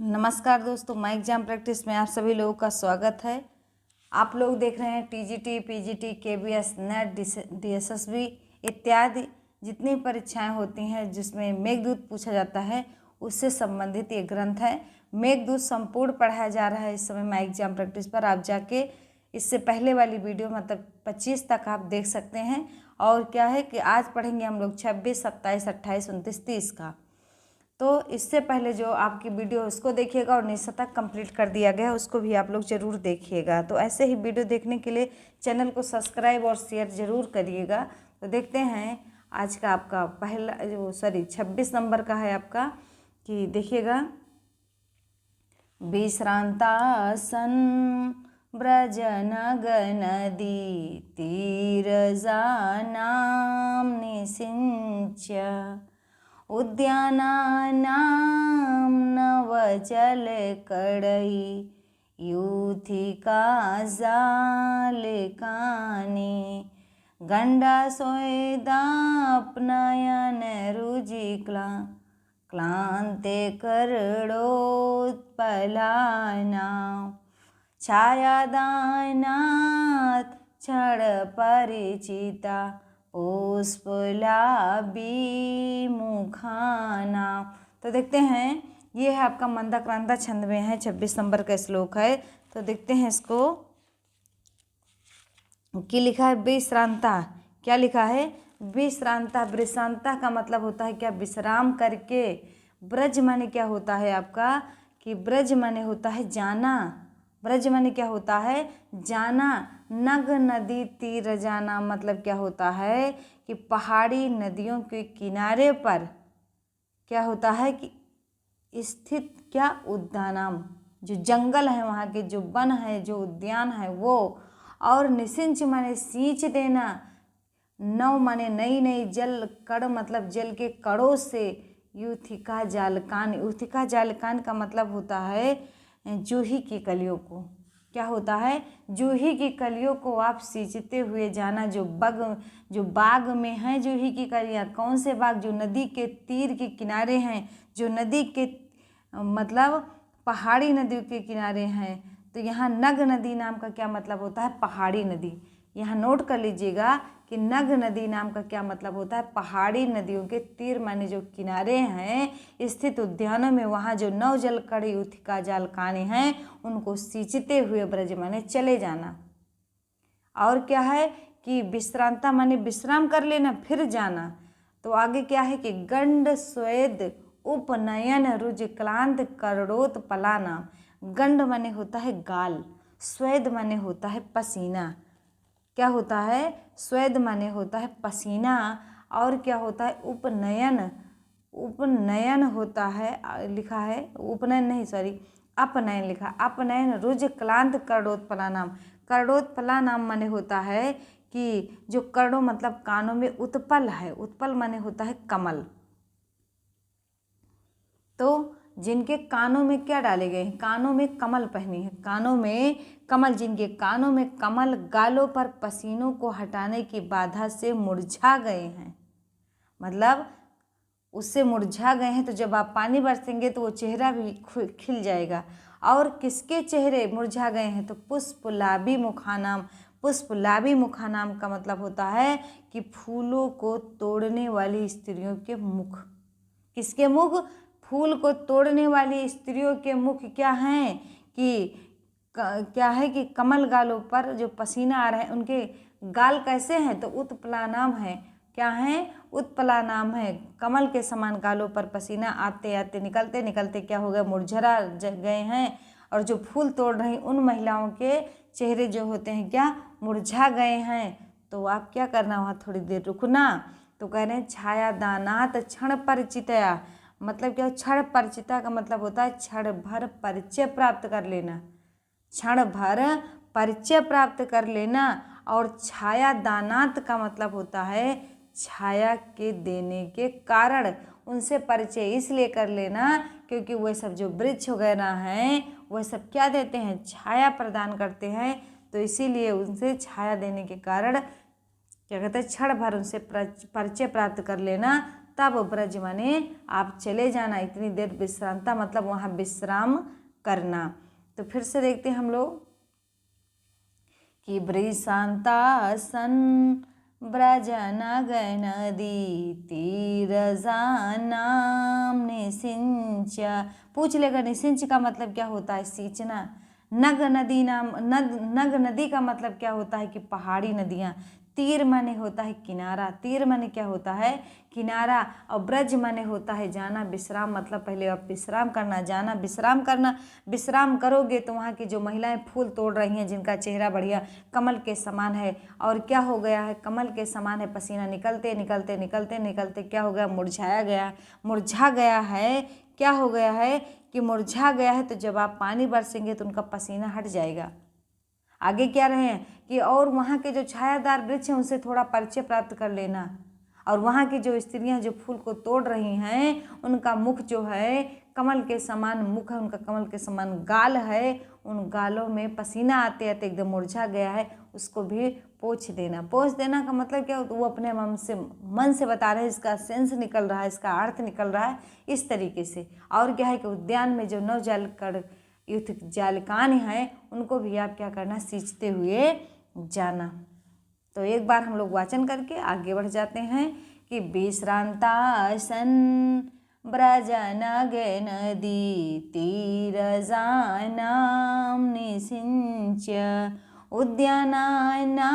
नमस्कार दोस्तों, मैं एग्जाम प्रैक्टिस में आप सभी लोगों का स्वागत है। आप लोग देख रहे हैं TGT, PGT, KBS, net, DSSB इत्यादि जितनी परीक्षाएं होती हैं जिसमें मेघदूत पूछा जाता है उससे संबंधित ये ग्रंथ है। मेघदूत संपूर्ण पढ़ाया जा रहा है इस समय मैं एग्जाम प्रैक्टिस पर। आप जाके इससे पहले वाली वीडियो मतलब 25 तक आप देख सकते हैं। और क्या है कि आज पढ़ेंगे हम लोग 26, 27, 28, 29, 30 का। तो इससे पहले जो आपकी वीडियो है उसको देखिएगा और निशतक कंप्लीट कर दिया गया है उसको भी आप लोग ज़रूर देखिएगा। तो ऐसे ही वीडियो देखने के लिए चैनल को सब्सक्राइब और शेयर ज़रूर करिएगा। तो देखते हैं आज का आपका पहला 26 नंबर का है आपका कि देखिएगा। विश्रांतासन व्रजनग नदी तीरजानां निसिंच्य उद्यानानां नवजलकड़ै यूथिका जालिकानि गण्डास्वेदाप्नयन रुजिक्ला क्लान्ते कर्णोत्पलानां छायादानात् क्षणपरिचिता पुष्पलाभिमुखानां। तो देखते हैं ये है आपका मंदाक्रांता छंद में है, 26 नंबर का श्लोक है। तो देखते हैं इसको कि लिखा है विश्रांता। क्या लिखा है? विश्रांता। विश्रांता का मतलब होता है क्या? विश्राम करके। ब्रज माने क्या होता है आपका कि ब्रज माने होता है जाना। ब्रज माने क्या होता है? जाना। नग नदी तीर जाना मतलब क्या होता है कि पहाड़ी नदियों के किनारे पर क्या होता है कि स्थित क्या उद्यानम, जो जंगल है वहाँ के, जो वन है, जो उद्यान है वो। और निसिंच माने सींच देना। नव माने नई नई, जल कड़ मतलब जल के कड़ों से। यूथिका जालकान। यूथिका जालकान का मतलब होता है जूही की कलियों को। क्या होता है? जूही की कलियों को आप सींचते हुए जाना। जो बाग में है जूही की कलियाँ। कौन से बाग? जो नदी के तीर के किनारे हैं, जो नदी के मतलब पहाड़ी नदियों के किनारे हैं। तो यहाँ नग नदी नाम का क्या मतलब होता है? पहाड़ी नदी। यहाँ नोट कर लीजिएगा कि नग नदी नाम का क्या मतलब होता है? पहाड़ी नदियों के तीर माने जो किनारे हैं स्थित उद्यानों में, वहाँ जो नव जल कड़ी यूथिका जालकानी हैं उनको सींचते हुए ब्रज माने चले जाना। और क्या है कि विश्रांता माने विश्राम कर लेना फिर जाना। तो आगे क्या है कि गंड स्वेद उपनयन रुजक्लांत कर्णोत्पलानां। गंड माने होता है गाल, स्वेद माने होता है पसीना। क्या होता है? स्वेद माने होता है पसीना। और क्या होता है? उपनयन। उपनयन होता है, लिखा है उपनयन नहीं सॉरी अपनयन लिखा। अपनयन रुजक्लांत कर्णोत्पलानां। कर्णोत्पलानां माने होता है कि जो कर्णों मतलब कानों में उत्पल है। उत्पल माने होता है कमल। तो जिनके कानों में क्या डाले गए हैं? कानों में कमल पहनी है। कानों में कमल, जिनके कानों में कमल गालों पर पसीनों को हटाने की बाधा से मुरझा गए हैं। मतलब उससे मुरझा गए हैं तो जब आप पानी बरसेंगे तो वो चेहरा भी खिल जाएगा। और किसके चेहरे मुरझा गए हैं? तो पुष्पलाभी मुखानाम। पुष्पलाभी मुखानाम का मतलब होता है कि फूलों को तोड़ने वाली स्त्रियों के मुख। किसके मुख? फूल को तोड़ने वाली स्त्रियों के मुख क्या हैं कि क्या है कि कमल गालों पर जो पसीना आ रहा है उनके गाल कैसे हैं? तो उत्पलानाम है। क्या है? उत्पलानाम है। कमल के समान गालों पर पसीना आते आते निकलते निकलते क्या हो गया? मुरझा गए हैं। और जो फूल तोड़ रही उन महिलाओं के चेहरे जो होते हैं क्या? मुरझा गए हैं। तो आप क्या करना? वहाँ थोड़ी देर रुकना। तो कह रहे हैं छाया दानात क्षण परिचितया। मतलब क्या? क्षण परिचिता का मतलब होता है क्षण भर परिचय प्राप्त कर लेना। क्षण भर परिचय प्राप्त कर लेना। और छाया दानात का मतलब होता है छाया के देने के कारण। उनसे परिचय इसलिए कर लेना क्योंकि वह सब जो वृक्ष वगैरह हैं वह सब क्या देते हैं? छाया प्रदान करते हैं। तो इसीलिए उनसे छाया देने के कारण क्या कहते हैं? क्षण भर उनसे परिचय प्राप्त कर लेना। तब ब्रज माने आप चले जाना, इतनी देर विश्रांता मतलब वहाँ विश्राम करना। तो फिर से देखते हैं हम लोग कि वृषांतासन ब्रज नदी तीर नाम निसिंच। पूछ लेगा निसिंच का मतलब क्या होता है, सींचना। नग नदी नाम नग नदी का मतलब क्या होता है कि पहाड़ी नदियाँ। तीर माने होता है किनारा, तीर माने क्या होता है, किनारा। और ब्रज माने होता है जाना, विश्राम मतलब पहले आप विश्राम करना, जाना विश्राम करना। विश्राम करोगे तो वहाँ की जो महिलाएं फूल तोड़ रही हैं, जिनका चेहरा बढ़िया कमल के समान है, और क्या हो गया है, कमल के समान है, पसीना निकलते निकलते निकलते निकलते क्या हो गया, मुरझाया गया, मुरझा गया है। क्या हो गया है कि मुरझा गया है। तो जब आप पानी बरसेंगे तो उनका पसीना हट जाएगा। आगे क्या रहे हैं कि और वहाँ के जो छायादार वृक्ष हैं उनसे थोड़ा परिचय प्राप्त कर लेना। और वहाँ की जो स्त्रियाँ जो फूल को तोड़ रही हैं, उनका मुख जो है कमल के समान मुख है, उनका कमल के समान गाल है, उन गालों में पसीना आते आते एकदम मुरझा गया है, उसको भी पोंछ देना। पोंछ देना का मतलब क्या होता है, वो अपने मन से बता रहे हैं, इसका सेंस निकल रहा है, इसका अर्थ निकल रहा है इस तरीके से। और क्या है कि उद्यान में जो नवजाल युथ जालिकाएं हैं उनको भी आप क्या करना, सींचते हुए जाना। तो एक बार हम लोग वाचन करके आगे बढ़ जाते हैं कि विश्रांतासन ब्रज नदी तीर नाम निसिंच उद्यानानां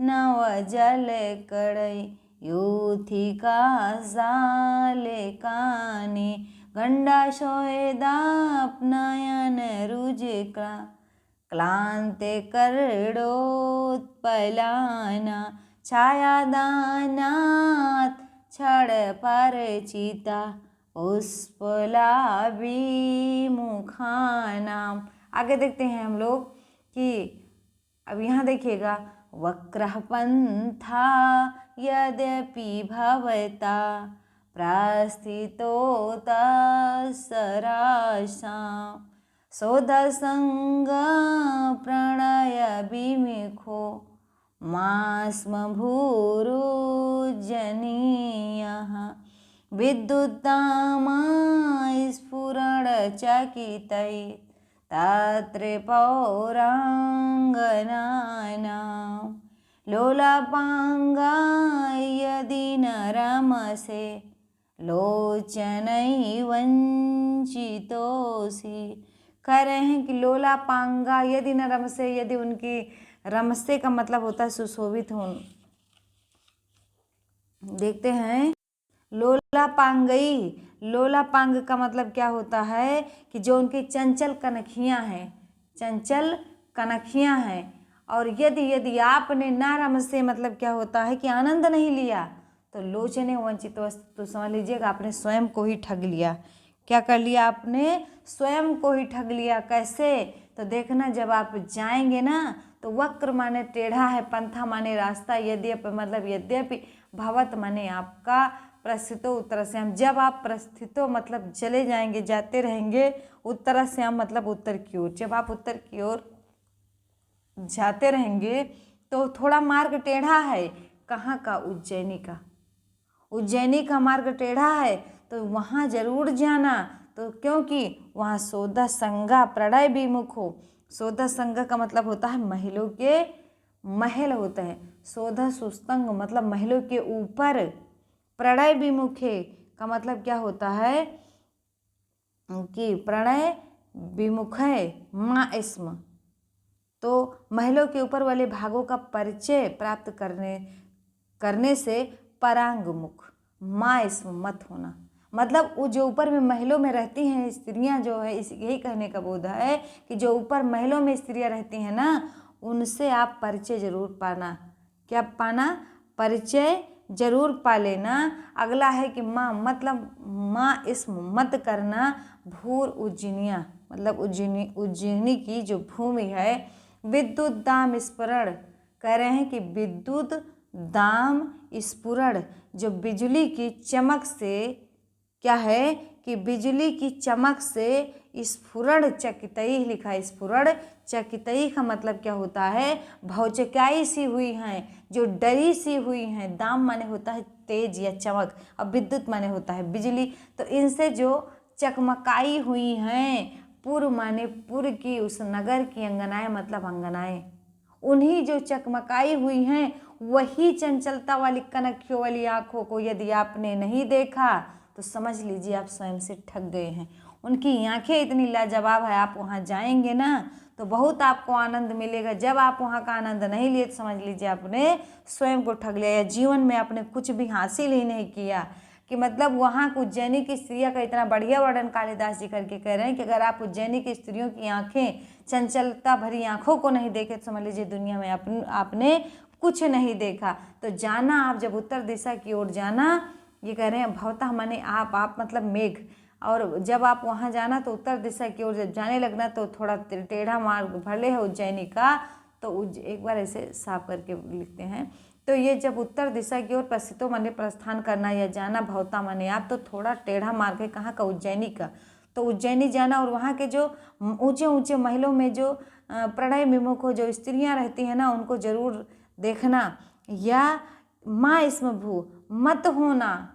नव जल कड़ई यूथिका जालिकानि गंडाशोदापनयन रुजिका क्लांते कर्णोत्पलाना छायादानात् क्षण परिचिता पुष्पलाभिमुखानाम। आगे देखते हैं हम लोग कि अब यहाँ देखिएगा, वक्रः पंथा यद्यपि भवता प्रस्थितोऽतसरासां सोदसंग प्रणय विमुखो मास्म भूरुजनीयः विद्युत्तामा स्फुरणचकितै तत्र पौराङ्गनानां लोलापाङ्गा यदि न रमसे लोचनैवंचितोऽसि। कह रहे हैं कि लोला पांगा यदि न रमसे, यदि उनकी रमसे का मतलब होता है सुशोभित हो। देखते हैं लोला पांगई, लोला पांग का मतलब क्या होता है कि जो उनकी चंचल कनखियां हैं, चंचल कनखियां हैं। और यदि आपने ना रमसे मतलब क्या होता है कि आनंद नहीं लिया, तो लोचने वंचित, तो समझ लीजिएगा आपने स्वयं को ही ठग लिया। क्या कर लिया आपने, स्वयं को ही ठग लिया। कैसे, तो देखना जब आप जाएंगे ना, तो वक्र माने टेढ़ा है, पंथा माने रास्ता, यद्यपि मतलब यद्यपि, भवत माने आपका, प्रस्थितो उत्तरस्याम, जब आप प्रस्थितो मतलब चले जाएंगे, जाते रहेंगे, उत्तरस्याम मतलब उत्तर की ओर, जब आप उत्तर की ओर जाते रहेंगे तो थोड़ा मार्ग टेढ़ा है। कहाँ का, उज्जैनी का, उज्जैनी का मार्ग टेढ़ा है, तो वहाँ जरूर जाना। तो क्योंकि वहाँ सोदा संगा प्रणय विमुख हो। सोदा संगा का मतलब होता है महलों के महल होते हैं। सोधा सुस्तंग मतलब महलों के ऊपर, प्रणय विमुखे का मतलब क्या होता है कि प्रणय विमुख है माँ इसम, तो महलों के ऊपर वाले भागों का परिचय प्राप्त करने से परांगमुख, माँ इसम मत होना। मतलब वो जो ऊपर में महलों में रहती हैं स्त्रियां जो है, इस यही कहने का बोध है कि जो ऊपर महलों में स्त्रियां रहती हैं ना, उनसे आप परिचय जरूर पाना। क्या पाना, परिचय जरूर पा लेना। अगला है कि माँ मतलब माँ इसम मत करना, भूर उज्जैनिया मतलब उज्जैनी की जो भूमि है, विद्युत दाम स्फुरण, कह रहे हैं कि विद्युत दाम स्फुरण, जो बिजली की चमक से क्या है कि बिजली की चमक से स्फुरण चकितई लिखा है। स्फुरण चकितई का मतलब क्या होता है, भौचकाई सी हुई हैं, जो डरी सी हुई हैं। दाम माने होता है तेज या चमक, और विद्युत माने होता है बिजली। तो इनसे जो चकमकाई हुई हैं पुर माने पुर की, उस नगर की अंगनाएं मतलब अंगनाएं, उन्हीं जो चकमकाई हुई हैं वही चंचलता वाली कनखियों वाली आंखों को यदि आपने नहीं देखा तो समझ लीजिए आप स्वयं से ठग गए हैं। उनकी आंखें इतनी लाजवाब है, आप वहाँ जाएंगे ना तो बहुत आपको आनंद मिलेगा। जब आप वहाँ का आनंद नहीं लिए तो समझ लीजिए आपने स्वयं को ठग लिया, या जीवन में आपने कुछ भी हासिल ही नहीं किया। कि मतलब वहाँ उज्जैनी की स्त्रियों का इतना बढ़िया वर्णन कालिदास जी करके कह रहे हैं कि अगर आप उज्जैनी की स्त्रियों की आंखें, चंचलता भरी आंखों को नहीं देखे तो समझ लीजिए दुनिया में आपने कुछ नहीं देखा। तो जाना आप जब उत्तर दिशा की ओर जाना, ये कह रहे हैं भवता माने आप मतलब मेघ, और जब आप वहाँ जाना तो उत्तर दिशा की ओर जब जाने लगना तो थोड़ा टेढ़ा मार्ग भले है उज्जैनी का, तो एक बार ऐसे साफ करके लिखते हैं। तो ये जब उत्तर दिशा की ओर प्रस्थितो माने प्रस्थान करना या जाना, भवता माने आप, तो थोड़ा टेढ़ा मार्ग है कहाँ का, उज्जैनी का। तो उज्जैनी जाना और वहाँ के जो ऊंचे ऊंचे महलों में जो प्रणय विमुख जो स्त्रियाँ रहती हैं ना उनको जरूर देखना। या माँ इसमें भू मत होना,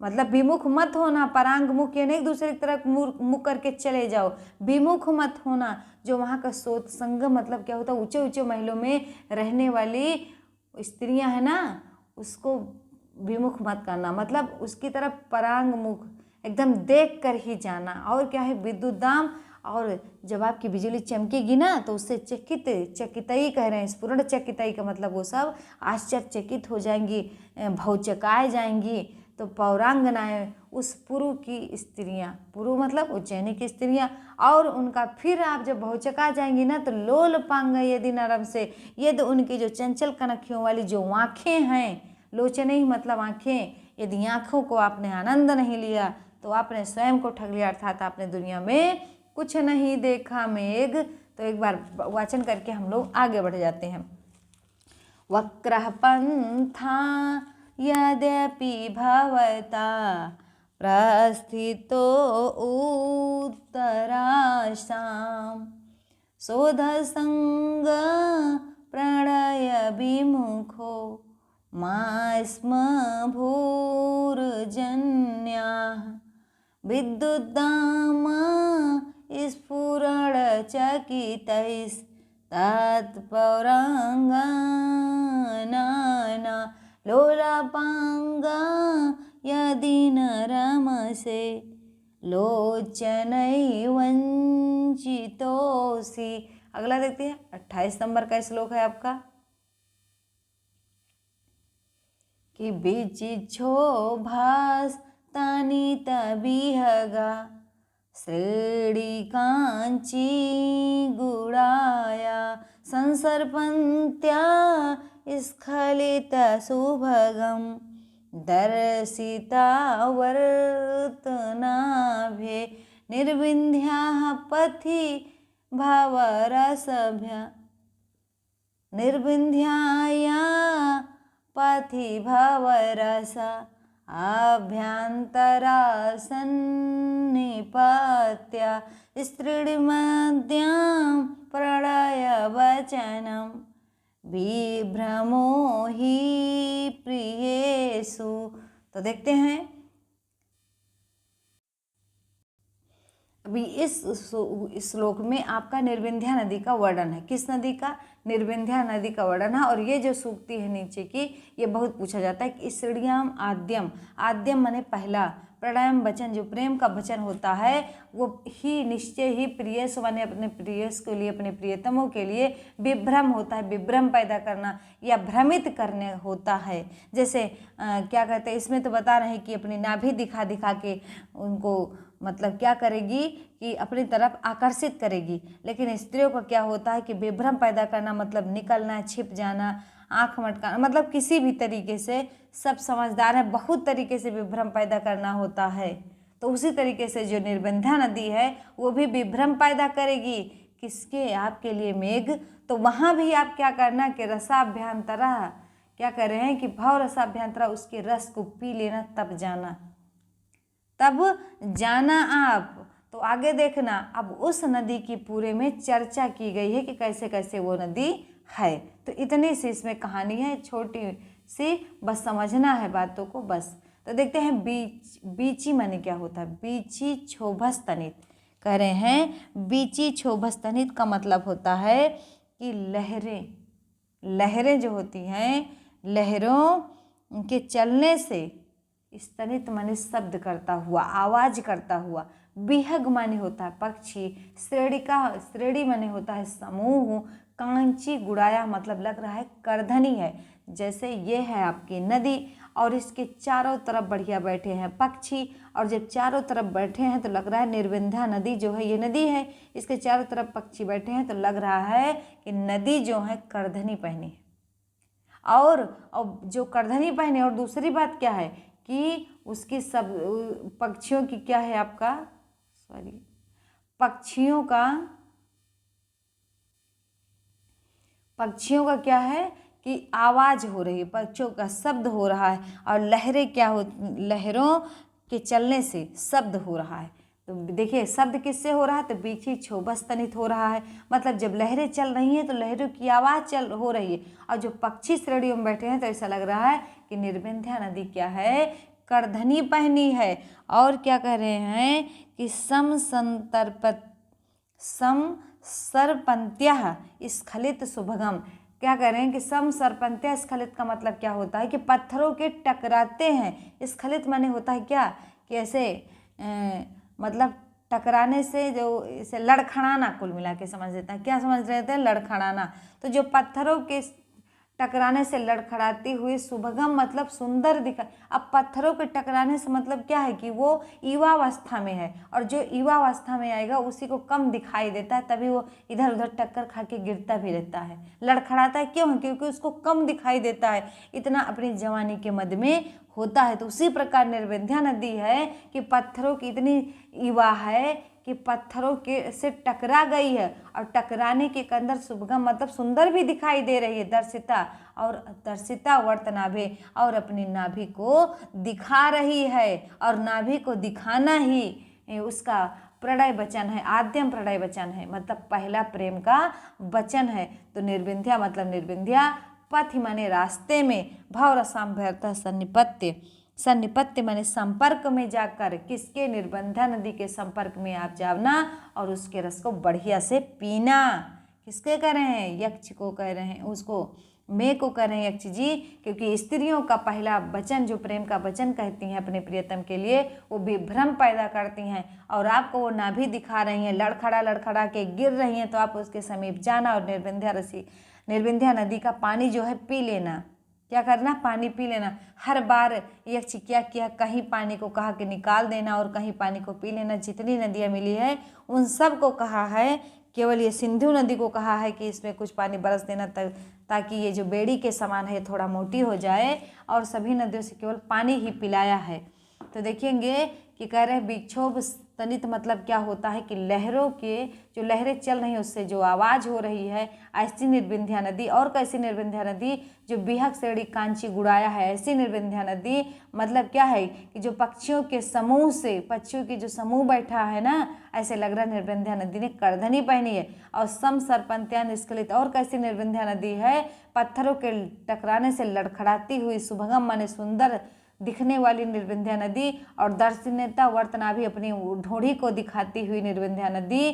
मतलब विमुख मत होना, परांग मुख ये नहीं दूसरे की तरफ मुख करके चले जाओ, विमुख मत होना। जो वहाँ का सोत संग मतलब क्या होता है, ऊंचे ऊंचे महलों में रहने वाली स्त्रियां है ना उसको विमुख मत करना, मतलब उसकी तरफ परांग मुख एकदम देख कर ही जाना। और क्या है, विद्युत दाम, और जब आपकी बिजली चमकेगी ना तो उससे चकितई कह रहे हैं, स्फुरण चकितई का मतलब वो सब आश्चर्यचकित हो जाएंगी, भौचकाए जाएंगी। तो पौरांगनाएं उस पुरु की स्त्रियां, पुरु मतलब उज्जैनी की स्त्रियां, और उनका फिर आप जब भौचका जाएंगी ना तो लोल पांग यदि नरम से, यदि उनकी जो चंचल कनखियों वाली जो आँखें हैं, लोचने ही मतलब आँखें, यदि आँखों को आपने आनंद नहीं लिया तो आपने स्वयं को ठग लिया, अर्थात आपने दुनिया में कुछ नहीं देखा। मेघ, तो एक बार वाचन करके हम लोग आगे बढ़ जाते हैं। वक्रः पंथा यद्यपि भवता प्रस्थितो उत्तराशां शोधसंग प्रणय विमुखो मा स्म भूर्जन्याः विद्युद्दाम स्फुरणचकितैस्तत्पौराङ्गानाना लोलापाङ्गा यदि न रमसे लोचनैवञ्चितोऽसि। अगला देखते हैं 28 नंबर का श्लोक है आपका कि विचिक्षोभास तानि तबिहगा श्रेणिकाञ्ची गुणाया संसर्पन्त्या स्खलितसुभगं दर्शिता वर्तनाभ्ये निर्विन्ध्याः पथि भवरसभ्य निर्विन्ध्याया पथि भवरसा आभ्यन्तरासन्निपत्य स्त्रीमद्यां प्रणयवचनं विभ्रमो हि प्रियेषु। तो देखते हैं अभी इस श्लोक में आपका निर्विंध्या नदी का वर्णन है। किस नदी का? निर्विंध्या नदी का वर्णन है। और ये जो सूक्ति है नीचे की, ये बहुत पूछा जाता है कि श्रीयाम आद्यम, आद्यम माने पहला, प्रणयम वचन जो प्रेम का वचन होता है वो ही निश्चय ही प्रियस माने अपने प्रियस के लिए, अपने प्रियतमों के लिए विभ्रम होता है, विभ्रम पैदा करना या भ्रमित करने होता है। जैसे क्या कहते हैं, इसमें तो बता रहे हैं कि अपनी नाभि दिखा दिखा के उनको मतलब क्या करेगी कि अपनी तरफ आकर्षित करेगी। लेकिन स्त्रियों का क्या होता है कि विभ्रम पैदा करना मतलब निकलना, छिप जाना, आँख मटकाना, मतलब किसी भी तरीके से, सब समझदार है, बहुत तरीके से विभ्रम पैदा करना होता है। तो उसी तरीके से जो निर्विंध्या नदी है वो भी विभ्रम पैदा करेगी। किसके? आपके लिए मेघ। तो वहाँ भी आप क्या करना कि रसाभ्यंतरा, क्या कर रहे हैं कि भाव रसाभ्यंतरा, उसके रस को पी लेना, तब जाना, तब जाना आप। तो आगे देखना, अब उस नदी की पूरे में चर्चा की गई है कि कैसे कैसे वो नदी है। तो इतनी सी इसमें कहानी है, छोटी सी बस समझना है बातों को बस। तो देखते हैं बीची माने क्या होता है। बीची क्षोभस तनित कह रहे हैं। बीची क्षोभस तनित का मतलब होता है कि लहरें जो होती हैं, लहरों के चलने से स्तनित माने शब्द करता हुआ, आवाज करता हुआ। बिहग माने होता है पक्षी। श्रेणी माने होता है समूह। कांची गुड़ाया मतलब लग रहा है करधनी है। जैसे ये है आपकी नदी और इसके चारों तरफ बढ़िया बैठे हैं पक्षी, और जब चारों तरफ बैठे हैं तो लग रहा है निर्विंध्या नदी जो है ये नदी है, इसके चारों तरफ पक्षी बैठे हैं तो लग रहा है कि नदी जो है करधनी पहनी है। और जो करधनी पहने, और दूसरी बात क्या है कि उसकी सब पक्षियों की क्या है आपका, पक्षियों का क्या है कि आवाज हो रही है, पक्षियों का शब्द हो रहा है। और लहरें क्या हो, लहरों के चलने से शब्द हो रहा है। तो देखिए शब्द किससे हो रहा है, तो बीची क्षोभस तनित हो रहा है। मतलब जब लहरें चल रही हैं तो लहरों की आवाज़ हो रही है। और जो पक्षी श्रेणियों में बैठे हैं तो ऐसा लग रहा है कि निर्विंध्या नदी क्या है, करधनी पहनी है। और क्या कह रहे हैं कि सरपंत्या स्खलित सुभगम। क्या कह रहे हैं कि सरपंत्या स्खलित का मतलब क्या होता है कि पत्थरों के टकराते हैं। स्खलित माने होता है क्या कि ऐसे मतलब टकराने से जो इसे लड़खड़ाना, कुल मिला के समझ लेते हैं। क्या समझ रहे थे, लड़खड़ाना। तो जो पत्थरों के टकराने से लड़खड़ाती हुई सुभगम मतलब सुंदर दिखा। अब पत्थरों के टकराने से मतलब क्या है कि वो युवावस्था में है, और जो युवावस्था में आएगा उसी को कम दिखाई देता है, तभी वो इधर उधर टक्कर खा के गिरता भी रहता है, लड़खड़ाता है। क्यों? क्योंकि उसको कम दिखाई देता है, इतना अपनी जवानी के मद में होता है। तो उसी प्रकार निर्विंध्या नदी है कि पत्थरों की इतनी युवा है कि पत्थरों के से टकरा गई है, और टकराने के अंदर सुभगम मतलब सुंदर भी दिखाई दे रही है। दर्शिता वर्तनाभे, और अपनी नाभि को दिखा रही है, और नाभि को दिखाना ही उसका प्रणय वचन है, आद्यम प्रणय वचन है, मतलब पहला प्रेम का वचन है। तो निर्विंध्या मतलब निर्विंध्या, पथ माने रास्ते में, भाव रसाम भरता सन्निपत्य माने संपर्क में जाकर, किसके, निर्विंध्या नदी के संपर्क में आप जाना और उसके रस को बढ़िया से पीना। किसके कह रहे हैं, यक्ष को कह रहे हैं, उसको मैं को कह रहे हैं यक्ष जी, क्योंकि स्त्रियों का पहला वचन जो प्रेम का वचन कहती हैं अपने प्रियतम के लिए, वो विभ्रम पैदा करती हैं, और आपको वो नाभि दिखा रही हैं, लड़खड़ा के गिर रही हैं, तो आप उसके समीप जाना और निर्विंध्या नदी का पानी जो है पी लेना। क्या करना, पानी पी लेना। हर बार यक्ष क्या किया, कहीं पानी को कहा कि निकाल देना और कहीं पानी को पी लेना। जितनी नदियाँ मिली है उन सब को कहा है, केवल ये सिंधु नदी को कहा है कि इसमें कुछ पानी बरस देना ताकि ये जो बेड़ी के समान है थोड़ा मोटी हो जाए, और सभी नदियों से केवल पानी ही पिलाया है। तो देखेंगे कि कह रहे हैं विक्षोभ तनित मतलब क्या होता है कि लहरों के, जो लहरें चल रही हैं उससे जो आवाज़ हो रही है, ऐसी निर्विंध्या नदी। और कैसी निर्विंध्या नदी, जो बिहक श्रेणी कांची गुड़ाया है, ऐसी निर्विंध्या नदी। मतलब क्या है कि जो पक्षियों के समूह से, पक्षियों की जो समूह बैठा है ना, ऐसे लग रहा है निर्विंध्या नदी ने करधनी पहनी है। और सरपंत्या निष्कलित, और कैसी निर्विंध्या नदी है, पत्थरों के टकराने से लड़खड़ाती हुई, सुभगम माने सुंदर दिखने वाली निर्विंध्या नदी, और दर्शनीयता वर्तना भी अपनी ढोढ़ी को दिखाती हुई निर्विंध्या नदी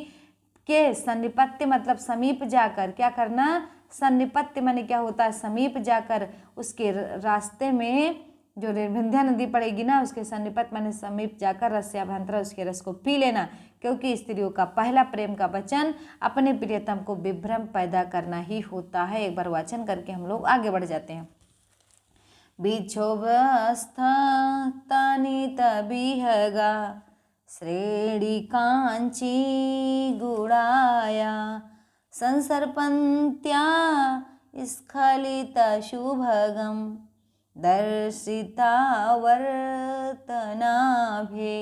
के सन्निपत्य मतलब समीप जाकर। क्या करना, सन्निपत्य माने क्या होता है, समीप जाकर, उसके रास्ते में जो निर्विंध्या नदी पड़ेगी ना, उसके सन्निपत माने समीप जाकर रस्याभ्यंतरा उसके रस को पी लेना। क्योंकि स्त्रियों का पहला प्रेम का वचन अपने प्रियतम को विभ्रम पैदा करना ही होता है। एक बार वाचन करके हम लोग आगे बढ़ जाते हैं। बिक्षोभस्थानितबिहगा श्रेणी कांची गुड़ाया संसर्पन्त्या स्खलितशुभगं दर्शिता वर्तनाभे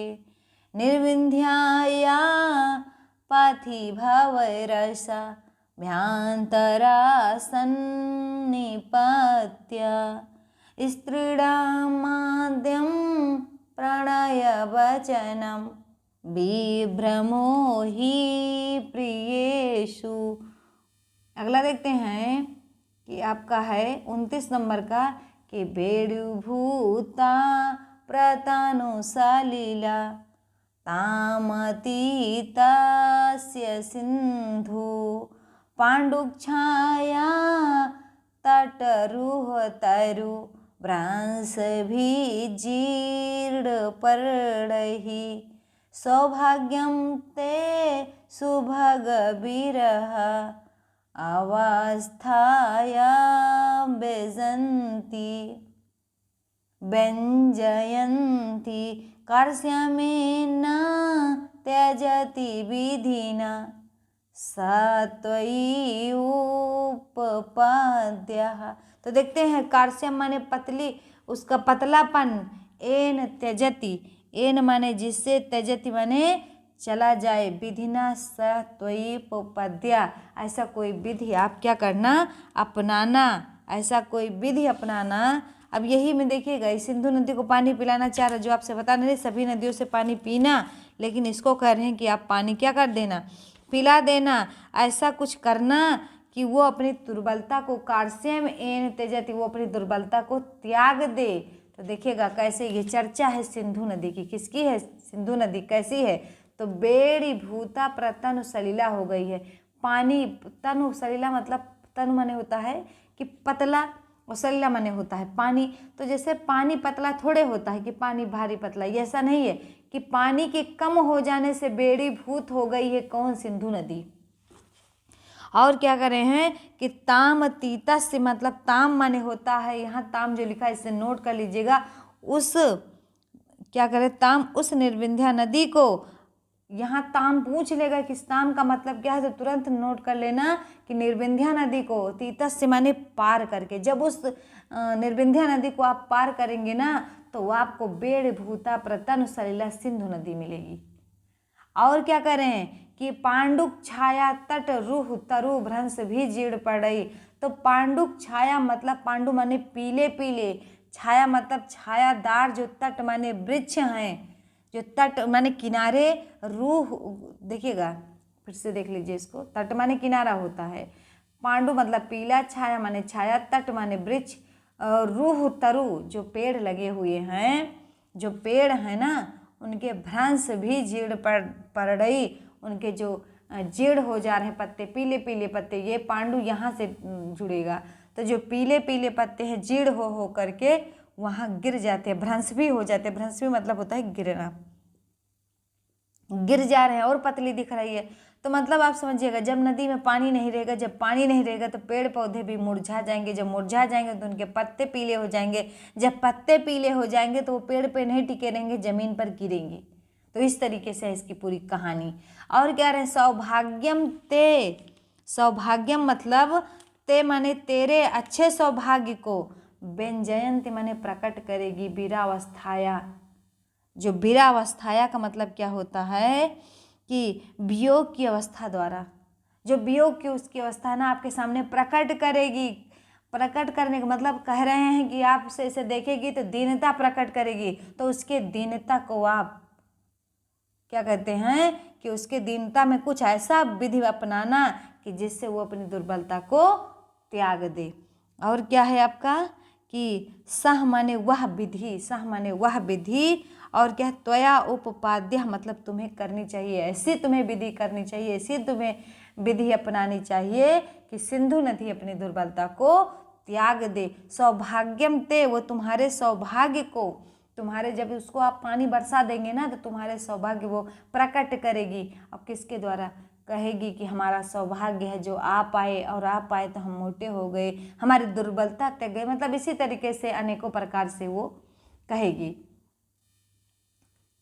निर्विंध्याया पाथिभवरसा भ्यान्तरा सन्निपत्य स्त्रीणामाद्यं प्रणयवचनं विभ्रमो हि प्रियेषु। अगला देखते हैं कि आपका है 29 नंबर का, कि कि बेडुभूता प्रतनु सलिला तामतीतस्य सिन्धु पाण्डुच्छाया तटरुहतरु भ्रांसभिजीर्णपर्णैः सौभाग्यं ते सुभगविरह अवस्थायां व्यञ्जयन्ति कार्श्यामेन त्यजति विधिना सा त्वयि उपपाद्यः। तो देखते हैं कार्श्यम माने पतली, उसका पतलापन, एन त्यजति, एन माने जिससे, त्यजति माने चला जाए, विधिना स त्वयि उपपद्या, ऐसा कोई विधि आप क्या करना, अपनाना, ऐसा कोई विधि अपनाना। अब यही में देखिएगा, इस सिंधु नदी को पानी पिलाना चाह रहा, जो आपसे बता नहीं, सभी नदियों से पानी पीना, लेकिन इसको कह रहे हैं कि आप पानी क्या कर देना, पिला देना। ऐसा कुछ करना कि वो अपनी दुर्बलता को, कार्श्यम एन त्यजति, वो अपनी दुर्बलता को त्याग दे। तो देखिएगा कैसे ये चर्चा है सिंधु नदी की। किसकी है सिंधु नदी, कैसी है, तो बेड़ीभूता प्रतनु सलिला हो गई है। पानी, तनु सलिला मतलब, तनु माने होता है कि पतला, और सलिला माने होता है पानी। तो जैसे पानी पतला थोड़े होता है कि पानी भारी पतला, ये ऐसा नहीं है कि पानी के कम हो जाने से बेड़ीभूत हो गई है कौन, सिंधु नदी। और क्या कर रहे हैं कि ताम तीतस्य, मतलब ताम माने होता है, यहाँ ताम जो लिखा है इसे नोट कर लीजिएगा, उस क्या करें, ताम उस निर्विंध्या नदी को, यहाँ ताम पूछ लेगा कि ताम का मतलब क्या है, तो तुरंत नोट कर लेना कि निर्विंध्या नदी को, तीतस्य माने पार करके, जब उस निर्विंध्या नदी को आप पार करेंगे ना, तो वो आपको बेड़भूता प्रतनु सलिला सिंधु नदी मिलेगी। और क्या करें कि पांडुक छाया तट रूह तरु भ्रंश भी जीर्ण पड़ई। तो पांडुक छाया मतलब, पांडु माने पीले पीले, छाया मतलब छायादार, जो तट माने वृक्ष हैं, जो तट माने किनारे, रूह देखिएगा फिर से देख लीजिए इसको, तट माने किनारा होता है, पांडु मतलब पीला, छाया माने छाया, तट माने वृक्ष, रूह तरु जो पेड़ लगे हुए हैं, जो पेड़ हैं ना, उनके भ्रंश भी जीर्ण पड़ई, उनके जो जीर्ण हो जा रहे हैं पत्ते, पीले पीले पत्ते, ये पांडु यहाँ से जुड़ेगा। तो जो पीले पीले पत्ते हैं जीर्ण हो करके वहाँ गिर जाते हैं, भ्रंश भी हो जाते हैं। भ्रंश भी मतलब होता है गिरना, गिर जा रहे हैं और पतली दिख रही है। तो मतलब आप समझिएगा, जब नदी में पानी नहीं रहेगा, जब पानी नहीं रहेगा तो पेड़ पौधे भी मुरझा जाएंगे, जब मुरझा जाएंगे तो उनके पत्ते पीले हो जाएंगे, जब पत्ते पीले हो जाएंगे तो वो पेड़ पे नहीं टिके रहेंगे, जमीन पर गिरेंगे। तो इस तरीके से है इसकी पूरी कहानी। और क्या रहे, सौभाग्यम ते, सौभाग्यम मतलब ते माने तेरे अच्छे सौभाग्य को, व्यंजयंती माने प्रकट करेगी, वीरावस्थाया, जो वीरावस्थाया का मतलब क्या होता है कि वियोग की अवस्था द्वारा, जो वियोग की उसकी अवस्था ना आपके सामने प्रकट करेगी। प्रकट करने का मतलब कह रहे हैं कि आप इसे देखेगी तो दीनता प्रकट करेगी, तो उसके दीनता को आप क्या कहते हैं कि उसके दीनता में कुछ ऐसा विधि अपनाना कि जिससे वो अपनी दुर्बलता को त्याग दे। और क्या है आपका कि सह माने वह विधि, सह माने वह विधि, और क्या, त्वया उपपाद्य मतलब तुम्हें करनी चाहिए, ऐसी तुम्हें विधि करनी चाहिए, ऐसी तुम्हें विधि अपनानी चाहिए कि सिंधु नदी अपनी दुर्बलता को त्याग दे। सौभाग्यम ते, वो तुम्हारे सौभाग्य को, तुम्हारे जब उसको आप पानी बरसा देंगे ना तो तुम्हारे सौभाग्य वो प्रकट करेगी। अब किसके द्वारा कहेगी कि हमारा सौभाग्य है जो आप आए, और आप आए तो हम मोटे हो गए, हमारी दुर्बलता तक गई, मतलब इसी तरीके से अनेकों प्रकार से वो कहेगी।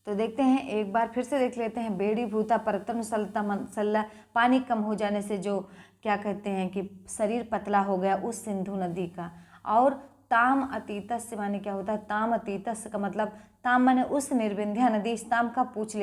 तो देखते हैं, एक बार फिर से देख लेते हैं, बेड़ीभूता प्रतनु सलिला, पानी कम हो जाने से जो क्या कहते हैं कि शरीर पतला हो गया उस सिंधु नदी का। और ताम अतीतस्य माने क्या होता है, ताम अतीतस्य का मतलब, ताम माने उस निर्विंध्या नदी, इस ताम का पूछ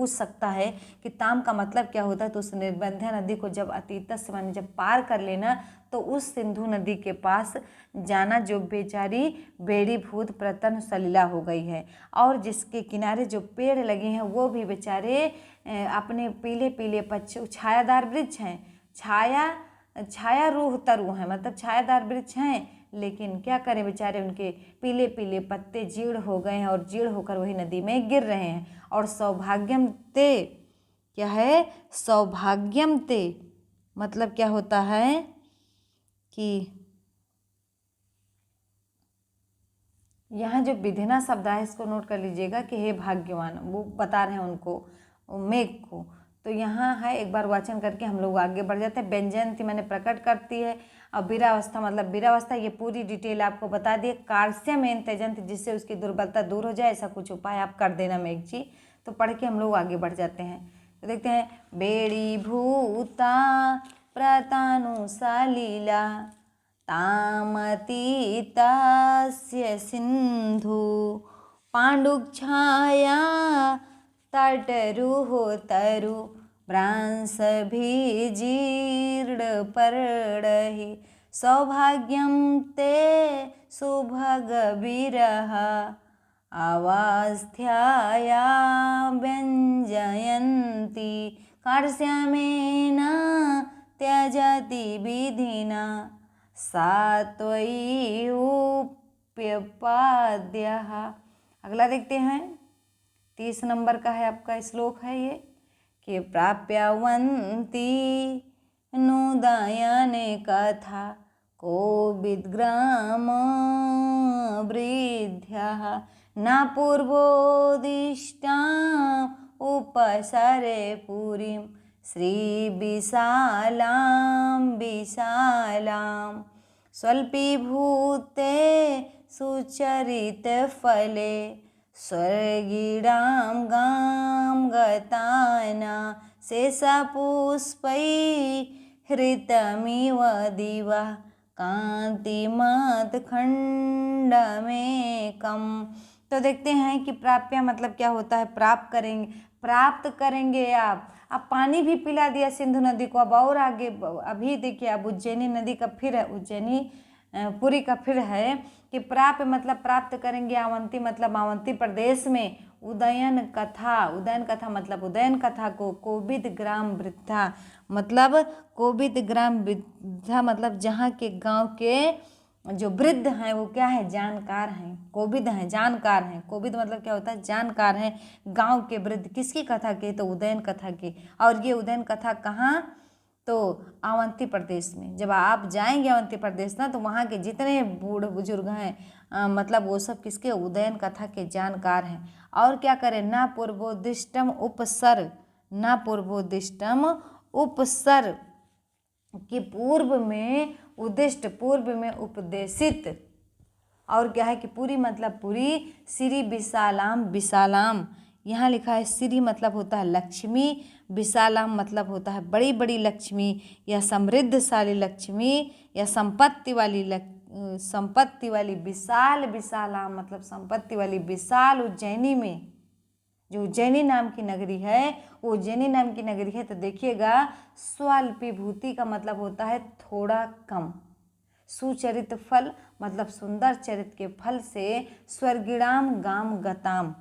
सकता है कि ताम का मतलब क्या होता है। तो उस निर्विंध्या नदी को जब अतीतस्य माने जब पार कर लेना तो उस सिंधु नदी के पास जाना जो बेचारी बेड़ीभूत प्रतनु सलिला हो गई है, और जिसके किनारे जो पेड़ लगे हैं वो भी बेचारे अपने पीले पीले पत्ते, छायादार वृक्ष हैं, छाया रूह तरु हैं, मतलब छायादार वृक्ष हैं, लेकिन क्या करें बेचारे, उनके पीले पीले पत्ते जीर्ण हो गए हैं और जीर्ण होकर वही नदी में गिर रहे हैं। और सौभाग्यम ते क्या है, सौभाग्यम ते मतलब क्या होता है कि यहाँ जो विधिना शब्द है इसको नोट कर लीजिएगा कि हे भाग्यवान, वो बता रहे हैं उनको, मेघ को। तो यहाँ है, एक बार वाचन करके हम लोग आगे बढ़ जाते हैं। व्यंजयंती मैंने प्रकट करती है। अब वीरावस्था मतलब वीरावस्था, ये पूरी डिटेल आपको बता दिए। कार्स्यमेन त्यजंती, जिससे उसकी दुर्बलता दूर हो जाए, ऐसा कुछ उपाय आप कर देना मेघ जी। तो पढ़ के हम लोग आगे बढ़ जाते हैं। तो देखते हैं, बेड़ी भूता प्रतानुसालीला तामतीतस्य सिंधु पाण्डुक्षाया तटरुहोतरु भ्रांसभिजीर्णपर्णहि सौभाग्यं ते सुभगविरः अवास्थ्याया व्यञ्जयन्ति कार्स्यमेन त्यजति विधिना सात्वयी उप्यपाद्यः। अगला देखते हैं, 30 नंबर का है आपका श्लोक है ये कि प्राप्यवन्ति नुदयने कथा कोविद्ग्राम वृद्ध्यः न पूर्वोदिष्टाम् उपसरे पुरीं श्रीविशालां विशालां स्वल्पीभूते सुचरितफले स्वर्गीणां गां गताना शेषपुष्पैर्हृतमिव दिवा कान्तिमत्खण्डमेकम्। तो देखते हैं कि प्राप्य मतलब क्या होता है, प्राप्त करेंगे आप। अब पानी भी पिला दिया सिंधु नदी को। अब और आगे अभी देखिए, अब उज्जैनी नदी का फिर है, उज्जैनी पुरी का फिर है कि प्राप्य मतलब प्राप्त करेंगे। अवंती मतलब अवंती प्रदेश में उदयन कथा मतलब उदयन कथा को। कोविद ग्राम वृद्धा मतलब कोविद ग्राम वृद्धा मतलब जहाँ के गांव के जो वृद्ध हैं वो क्या है, जानकार हैं। कोविद हैं, जानकार हैं। कोविद मतलब क्या होता है, जानकार हैं। गांव के वृद्ध किसकी कथा के, तो उदयन कथा की। और ये उदयन कथा कहाँ, तो अवंती प्रदेश में। जब आप जाएंगे अवंती प्रदेश ना, तो वहाँ के जितने बूढ़ बुजुर्ग हैं मतलब वो सब किसके, उदयन कथा के जानकार हैं। और क्या करें, ना पूर्वोदिष्टम उपसर, ना पूर्वोदिष्टम उपसर कि पूर्व में उद्दिष्ट, पूर्व में उपदेशित। और क्या है कि पूरी मतलब पूरी, श्री विशालाम विशालाम यहाँ लिखा है। श्री मतलब होता है लक्ष्मी, विशालाम मतलब होता है बड़ी बड़ी लक्ष्मी या समृद्धशाली लक्ष्मी या संपत्ति वाली विशाल, विशालाम मतलब संपत्ति वाली विशाल उज्जैनी में, जो उज्जैनी नाम की नगरी है, वो उज्जैनी नाम की नगरी है। तो देखिएगा, स्वल्पीभूति का मतलब होता है थोड़ा कम, सुचरित फल मतलब सुंदर चरित्र के फल से, स्वर्गिणाम गाम गताम,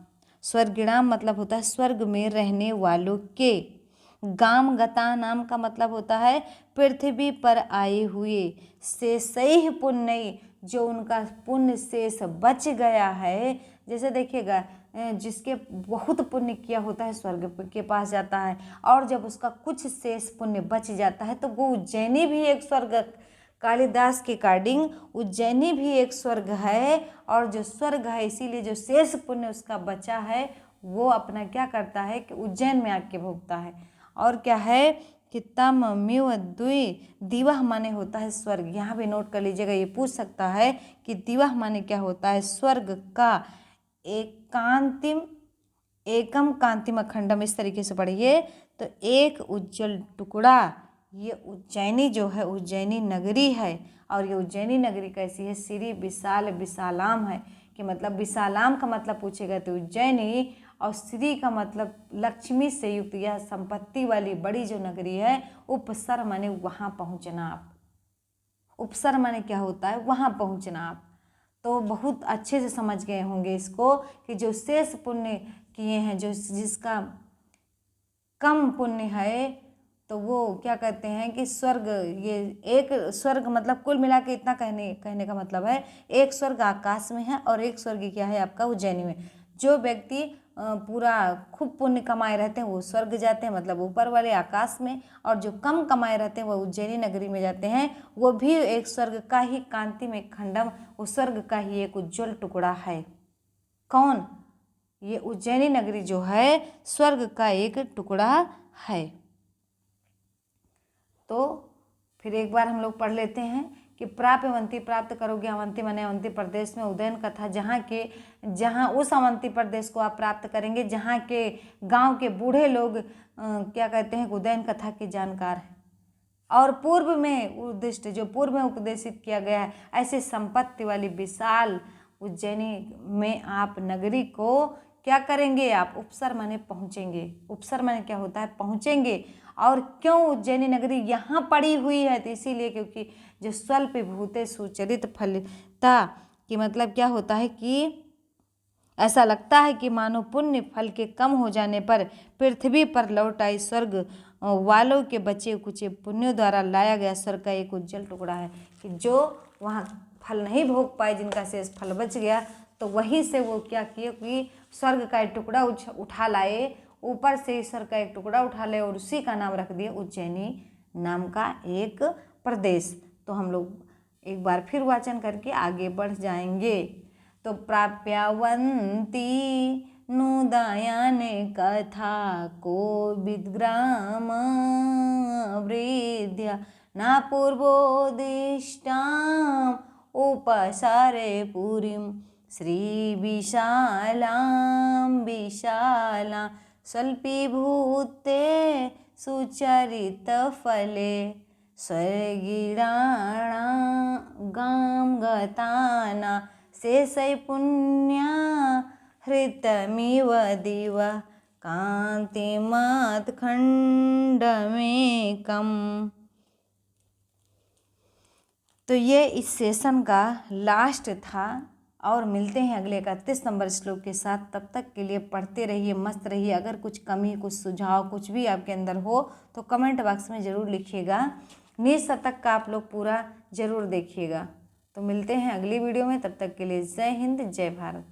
स्वर्गिणाम मतलब होता है स्वर्ग में रहने वालों के, गाम गता नाम का मतलब होता है पृथ्वी पर आए हुए, शेषैः पुण्य जो उनका पुण्य शेष बच गया है। जैसे देखिएगा, जिसके बहुत पुण्य किया होता है स्वर्ग के पास जाता है, और जब उसका कुछ शेष पुण्य बच जाता है तो वो उज्जैनी भी एक स्वर्ग, कालिदास के अकॉर्डिंग उज्जैनी भी एक स्वर्ग है। और जो स्वर्ग है, इसीलिए जो शेष पुण्य उसका बचा है वो अपना क्या करता है कि उज्जैन में आके भोगता है। और क्या है कि तम म्यू द्वि, दिवह माने होता है स्वर्ग। यहाँ भी नोट कर लीजिएगा, ये पूछ सकता है कि दिवह माने क्या होता है, स्वर्ग का एकांतिम, एकम कांतिम अखंडम, इस तरीके से पढ़िए। तो एक उज्जवल टुकड़ा, ये उज्जैनी जो है उज्जैनी नगरी है। और ये उज्जैनी नगरी कैसी है, श्री विशाल विशालाम है कि मतलब विशालाम का मतलब पूछेगा तो उज्जैनी, और श्री का मतलब लक्ष्मी से युक्त यह संपत्ति वाली बड़ी जो नगरी है। उपसर माने वहाँ पहुँचना आप, उपसर माने क्या होता है, वहाँ पहुँचना आप। तो बहुत अच्छे से समझ गए होंगे इसको कि जो शेष पुण्य किए हैं, जो जिसका कम पुण्य है, तो वो क्या कहते हैं कि स्वर्ग, ये एक स्वर्ग मतलब कुल मिला के इतना कहने का मतलब है, एक स्वर्ग आकाश में है और एक स्वर्ग क्या है आपका उज्जैनी में। जो व्यक्ति पूरा खूब पुण्य कमाए रहते हैं वो स्वर्ग जाते हैं, मतलब ऊपर वाले आकाश में, और जो कम कमाए रहते हैं वो उज्जैनी नगरी में जाते हैं। वो भी एक स्वर्ग का ही कांति में खंडम, वो स्वर्ग का ही एक उज्जवल टुकड़ा है। कौन? ये उज्जैनी नगरी जो है स्वर्ग का एक टुकड़ा है। तो फिर एक बार हम लोग पढ़ लेते हैं कि प्राप्य अवंती, प्राप्त करोगे अवंती माने अवंती प्रदेश में उदयन कथा, जहाँ उस अवंती प्रदेश को आप प्राप्त करेंगे जहाँ के गांव के बूढ़े लोग क्या कहते हैं उदयन कथा के जानकार हैं, और पूर्व में उद्दिष्ट जो पूर्व में उपदेशित किया गया है, ऐसे संपत्ति वाली विशाल उज्जैनी में आप नगरी को क्या करेंगे, आप उपसर माने पहुँचेंगे। उपसर माने क्या होता है? पहुँचेंगे। और क्यों उज्जैनी नगरी यहाँ पड़ी हुई है? तो इसीलिए क्योंकि जो स्वल्प भूते सुचरित फलता कि मतलब क्या होता है कि ऐसा लगता है कि मानो पुण्य फल के कम हो जाने पर पृथ्वी पर लौट आई स्वर्ग वालों के बचे कुचे पुण्यों द्वारा लाया गया स्वर्ग का एक उज्जवल टुकड़ा है, कि जो वहाँ फल नहीं भोग पाए, जिनका शेष फल बच गया, तो वहीं से वो क्या किए कि स्वर्ग का एक टुकड़ा उठा लाए, ऊपर से ईश्वर का एक टुकड़ा उठा ले और उसी का नाम रख दिए उज्जैनी नाम का एक प्रदेश। तो हम लोग एक बार फिर वाचन करके आगे बढ़ जाएंगे। तो प्राप्यावंती नुदयन कथा को विद्ग्राम वृद्ध्या न पूर्वोदिष्टाम उपसारे पुरीम श्री विशालां विशाला स्वल्पीभूते सुचरित फले स्वर्गिराणां गताना शेषै पुण्या हृतमिव दिव कांतिमत्खंडमेकम्। तो ये इस सेशन का लास्ट था, और मिलते हैं अगले 31 नंबर श्लोक के साथ। तब तक के लिए पढ़ते रहिए, मस्त रहिए। अगर कुछ कमी, कुछ सुझाव, कुछ भी आपके अंदर हो तो कमेंट बॉक्स में ज़रूर लिखिएगा। निःशतक का आप लोग पूरा ज़रूर देखिएगा। तो मिलते हैं अगली वीडियो में, तब तक के लिए जय हिंद, जय भारत।